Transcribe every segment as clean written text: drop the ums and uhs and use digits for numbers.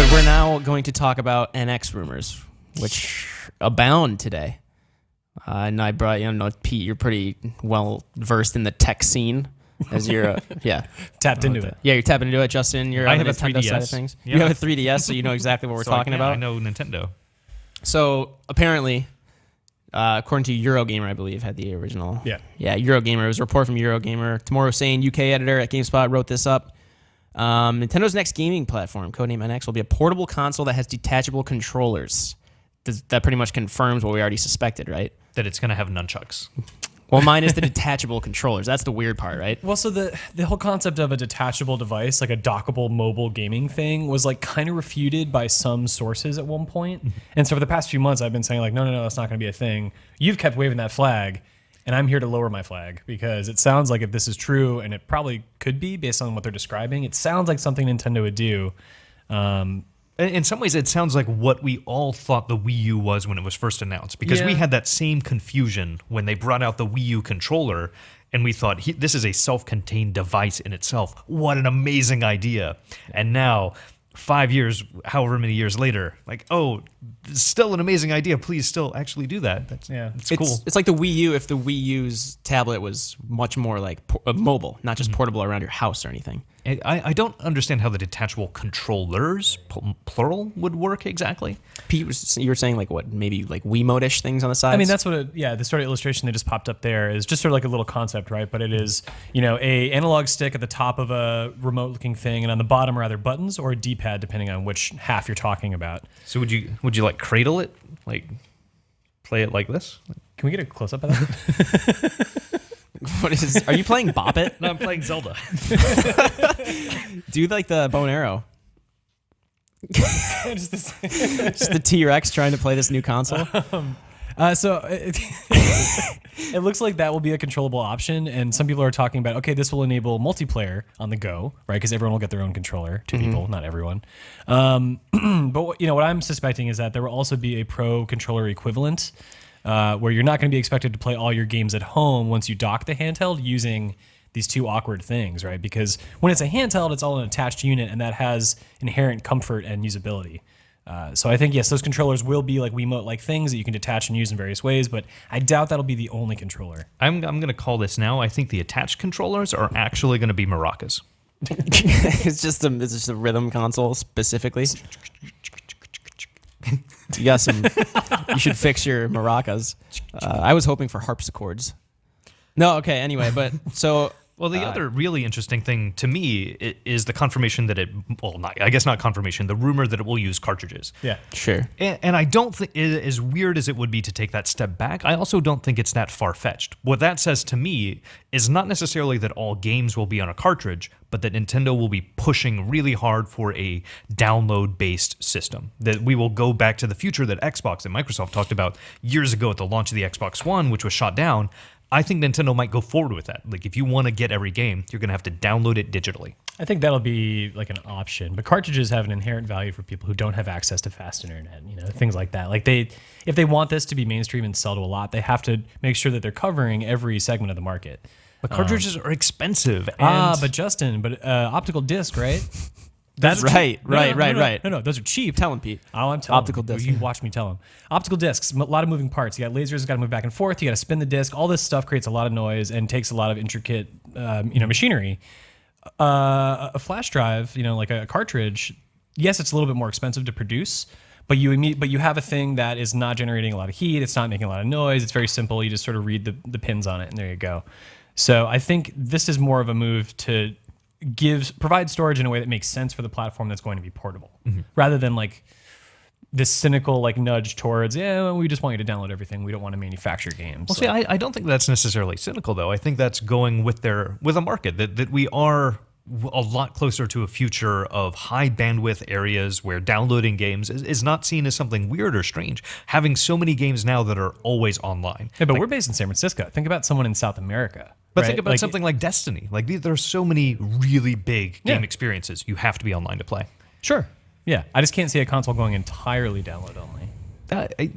But we're now going to talk about NX rumors, which abound today. And I brought, Pete, you're pretty well versed in the tech scene. As you're, tapped into it. Yeah, you're tapping into it, Justin. You're I on have the a Nintendo 3DS. side of things. Yeah. You have a 3DS, so you know exactly what we're talking about. I know Nintendo. So apparently, according to Eurogamer, I believe, had the original. Yeah, Eurogamer. It was a report from Eurogamer. Tomorrow Sane, UK editor at GameSpot, wrote this up. Nintendo's next gaming platform, codename NX, will be a portable console that has detachable controllers. That pretty much confirms what we already suspected, right? That it's going to have nunchucks. Well, mine is the detachable controllers. That's the weird part, right? Well, so the whole concept of a detachable device, like a dockable mobile gaming thing, was like kind of refuted by some sources at one point. And so for the past few months, I've been saying like, no, that's not going to be a thing. You've kept waving that flag, and I'm here to lower my flag because it sounds like if this is true, and it probably could be based on what they're describing, it sounds like something Nintendo would do. In some ways, it sounds like what we all thought the Wii U was when it was first announced, because we had that same confusion when they brought out the Wii U controller, and we thought, this is a self-contained device in itself. What an amazing idea. And now, 5 years, however many years later, like, oh, still an amazing idea. Please still actually do that. It's cool. It's like the Wii U if the Wii U's tablet was much more like mobile, not just portable around your house or anything. I don't understand how the detachable controllers, plural, would work exactly. Pete, you were saying like what, maybe like Wiimote-ish things on the sides? I mean, that's what the sort of illustration that just popped up there is just sort of like a little concept, right? But it is, a analog stick at the top of a remote-looking thing, and on the bottom are either buttons or a D-pad, depending on which half you're talking about. So would you like cradle it, like play it like this? Can we get a close-up of that? Are you playing Bop It? No, I'm playing Zelda. Do like the bow and arrow. Just the T-Rex trying to play this new console. It looks like that will be a controllable option, and some people are talking about, okay, this will enable multiplayer on the go, right? Because everyone will get their own controller. Two people, not everyone. But what I'm suspecting is that there will also be a pro controller equivalent, where you're not going to be expected to play all your games at home once you dock the handheld using these two awkward things, right? Because when it's a handheld, it's all an attached unit, and that has inherent comfort and usability. So I think, yes, those controllers will be like Wiimote-like things that you can detach and use in various ways, but I doubt that'll be the only controller. I'm going to call this now. I think the attached controllers are actually going to be maracas. It's just a rhythm console specifically. You got some. You should fix your maracas. I was hoping for harpsichords. No, okay. Anyway, but so. Well, the other really interesting thing to me is the confirmation that not confirmation, the rumor that it will use cartridges. Yeah, sure. And I don't think, as weird as it would be to take that step back, I also don't think it's that far-fetched. What that says to me is not necessarily that all games will be on a cartridge, but that Nintendo will be pushing really hard for a download-based system. That we will go back to the future that Xbox and Microsoft talked about years ago at the launch of the Xbox One, which was shot down. I think Nintendo might go forward with that. Like, if you want to get every game, you're going to have to download it digitally. I think that'll be like an option, but cartridges have an inherent value for people who don't have access to fast internet, things like that. Like if they want this to be mainstream and sell to a lot, they have to make sure that they're covering every segment of the market. But cartridges are expensive. But Justin, optical disc, right? That's right. No, those are cheap. Tell him, Pete. Oh, I'm telling Optical disc. You watch me tell him. Optical discs, a lot of moving parts. You got lasers, got to move back and forth. You got to spin the disc. All this stuff creates a lot of noise and takes a lot of intricate, machinery. A flash drive, like a cartridge. Yes, it's a little bit more expensive to produce, but you have a thing that is not generating a lot of heat. It's not making a lot of noise. It's very simple. You just sort of read the pins on it, and there you go. So I think this is more of a move to provide storage in a way that makes sense for the platform that's going to be portable, rather than like this cynical like nudge towards, we just want you to download everything. We don't want to manufacture games. Well, see, I don't think that's necessarily cynical, though. I think that's going with a market that we are a lot closer to a future of high bandwidth areas where downloading games is not seen as something weird or strange. Having so many games now that are always online. Yeah, but we're based in San Francisco. Think about someone in South America. But think about something like Destiny. Like there are so many really big game experiences. You have to be online to play. Sure. Yeah. I just can't see a console going entirely download only.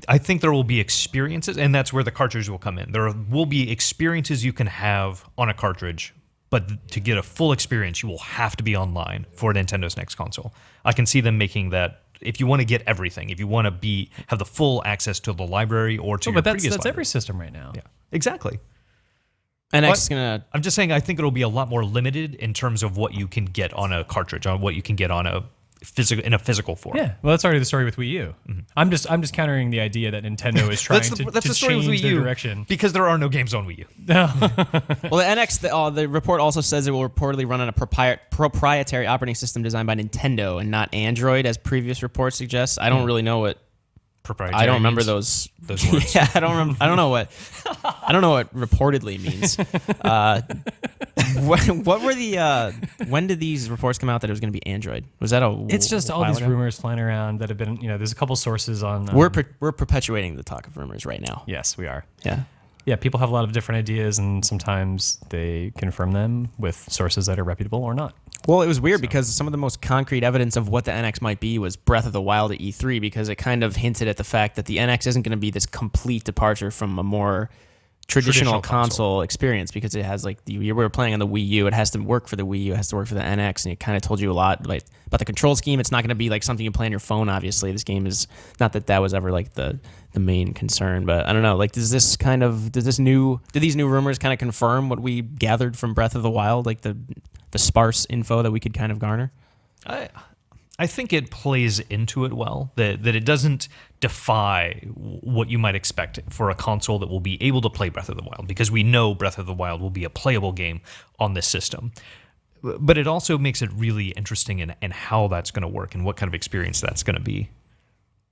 I think there will be experiences, and that's where the cartridge will come in. There will be experiences you can have on a cartridge But to get a full experience, you will have to be online for Nintendo's next console. I can see them making that. If you want to get everything, if you want to have the full access to the library or to your but previous that's library. every system right now. Yeah, exactly. NX is gonna. I'm just saying, I think it'll be a lot more limited in terms of what you can get on a cartridge, on what you can get on a physical form. Yeah, well, that's already the story with Wii U. I'm just countering the idea that Nintendo is trying to the story with change Wii their U direction. because there are no games on Wii U. Well, the NX, the report also says it will reportedly run on a proprietary operating system designed by Nintendo and not Android, as previous reports suggest. I don't really know what. Proprietary. I don't remember means those words. Yeah, I don't remember. I don't know what. I don't know what reportedly means. What were the? When did these reports come out that it was going to be Android? Was that a? It's just all while these ago? rumors flying around that have been, there's a couple sources on. We're perpetuating the talk of rumors right now. Yes, we are. Yeah. Yeah, people have a lot of different ideas, and sometimes they confirm them with sources that are reputable or not. Well, it was weird because some of the most concrete evidence of what the NX might be was Breath of the Wild at E3, because it kind of hinted at the fact that the NX isn't going to be this complete departure from a more traditional console experience, because it has like we were playing on the Wii U. It has to work for the Wii U. It has to work for the NX, and it kind of told you a lot like about the control scheme. It's not going to be like something you play on your phone. Obviously, this game is not that was ever like the main concern, but I don't know. Like, did these new rumors kind of confirm what we gathered from Breath of the Wild, like the sparse info that we could kind of garner? I think it plays into it well, that it doesn't defy what you might expect for a console that will be able to play Breath of the Wild, because we know Breath of the Wild will be a playable game on this system. But it also makes it really interesting in how that's going to work and what kind of experience that's going to be.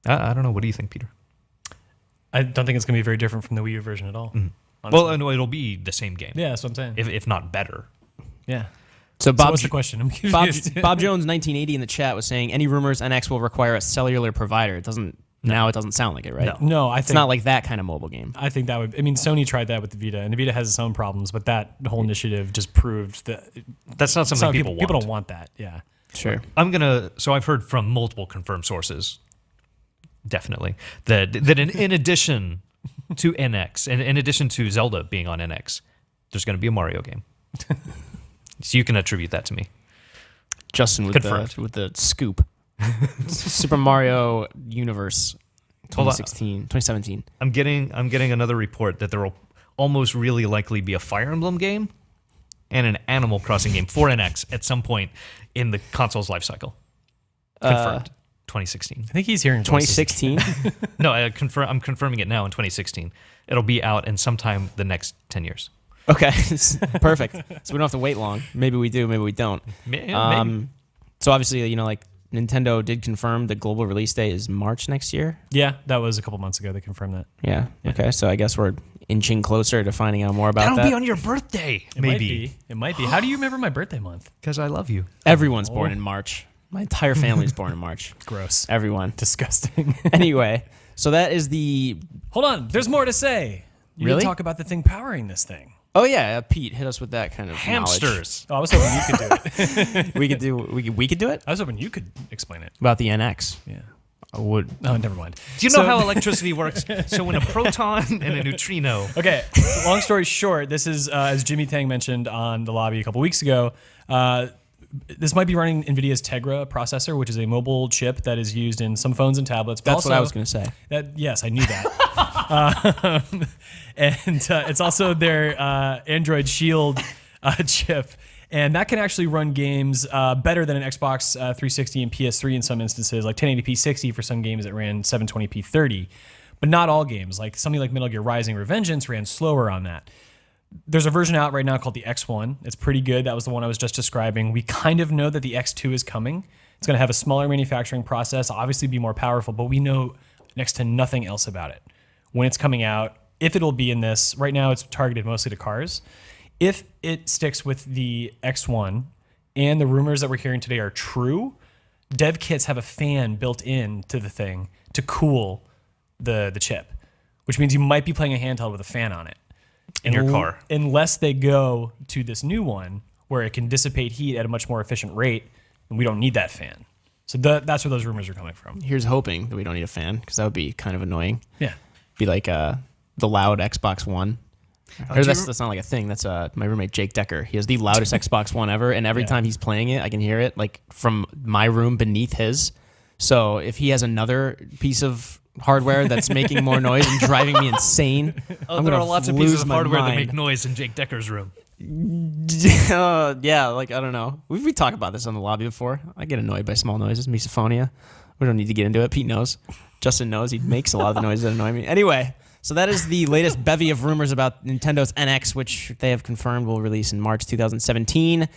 I don't know. What do you think, Peter? I don't think it's going to be very different from the Wii U version at all. Well, no, it'll be the same game. Yeah, that's what I'm saying. If not better. Yeah. So What's the question? I'm confused. Bob Jones 1980 in the chat was saying any rumors NX will require a cellular provider. It doesn't sound like it, right? No, I think it's not like that kind of mobile game. I think that would. I mean, Sony tried that with the Vita, and the Vita has its own problems, but that whole initiative just proved that That's not something people want. People don't want that. Yeah. Sure. So I've heard from multiple confirmed sources, definitely, that in addition to NX, and in addition to Zelda being on NX, there's going to be a Mario game. So you can attribute that to me. Justin with the scoop. Super Mario Universe 2017. I'm getting another report that there will almost really likely be a Fire Emblem game and an Animal Crossing game for NX at some point in the console's life cycle. Confirmed. 2016. I think he's hearing 2016. No, I'm confirming it now in 2016. It'll be out in sometime the next 10 years. Okay, perfect. So we don't have to wait long. Maybe we do, maybe we don't. Maybe. So obviously, like Nintendo did confirm the global release date is March next year. Yeah, that was a couple months ago. They confirmed that. Yeah. Okay, so I guess we're inching closer to finding out more about that. That'll be on your birthday. It might be. How do you remember my birthday month? Because I love you. Everyone's born in March. My entire family's born in March. Gross. Everyone. Disgusting. Anyway, so that is the... Hold on. There's more to say. You Really? need to talk about the thing powering this thing. Oh yeah, Pete, hit us with that kind of Hamsters. Oh, I was hoping you could do it. knowledge. We could do it I was hoping you could explain it. about the NX. Yeah. I would. Oh, never mind. Do you know how electricity works? So when a proton and a neutrino... Okay, long story short, this is, as Jimmy Tang mentioned on the lobby a couple weeks ago, this might be running NVIDIA's Tegra processor, which is a mobile chip that is used in some phones and tablets. But That's what I was going to say. Yes, I knew that. And it's also their Android Shield chip. And that can actually run games better than an Xbox 360 and PS3 in some instances, like 1080p 60 for some games that ran 720p 30. But not all games. Like something like Metal Gear Rising Revengeance ran slower on that. There's a version out right now called the X1. It's pretty good. That was the one I was just describing. We kind of know that the X2 is coming. It's going to have a smaller manufacturing process, obviously be more powerful, but we know next to nothing else about it. When it's coming out, if it'll be in this, right now it's targeted mostly to cars. If it sticks with the X1 and the rumors that we're hearing today are true, dev kits have a fan built in to the thing to cool the chip, which means you might be playing a handheld with a fan on it. In your car. Unless they go to this new one where it can dissipate heat at a much more efficient rate, and we don't need that fan. So that's where those rumors are coming from. Here's hoping that we don't need a fan, because that would be kind of annoying. Yeah. Be like the loud Xbox One. Or that's not like a thing. That's my roommate Jake Decker. He has the loudest Xbox One ever, and every time he's playing it, I can hear it like from my room beneath his. So if he has another piece of hardware that's making more noise and driving me insane, I'm there gonna are lots of lose pieces of my hardware that mind. make noise in Jake Decker's room. Yeah, like I don't know. We talked about this on the lobby before. I get annoyed by small noises, misophonia. We don't need to get into it. Pete knows. Justin knows. He makes a lot of the noises that annoy me. Anyway, so that is the latest bevy of rumors about Nintendo's NX, which they have confirmed will release in March 2017.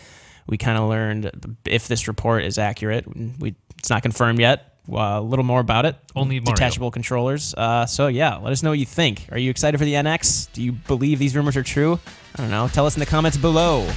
We kind of learned if this report is accurate. It's not confirmed yet. A little more about it. Only Mario. Detachable controllers. So yeah, let us know what you think. Are you excited for the NX? Do you believe these rumors are true? I don't know. Tell us in the comments below.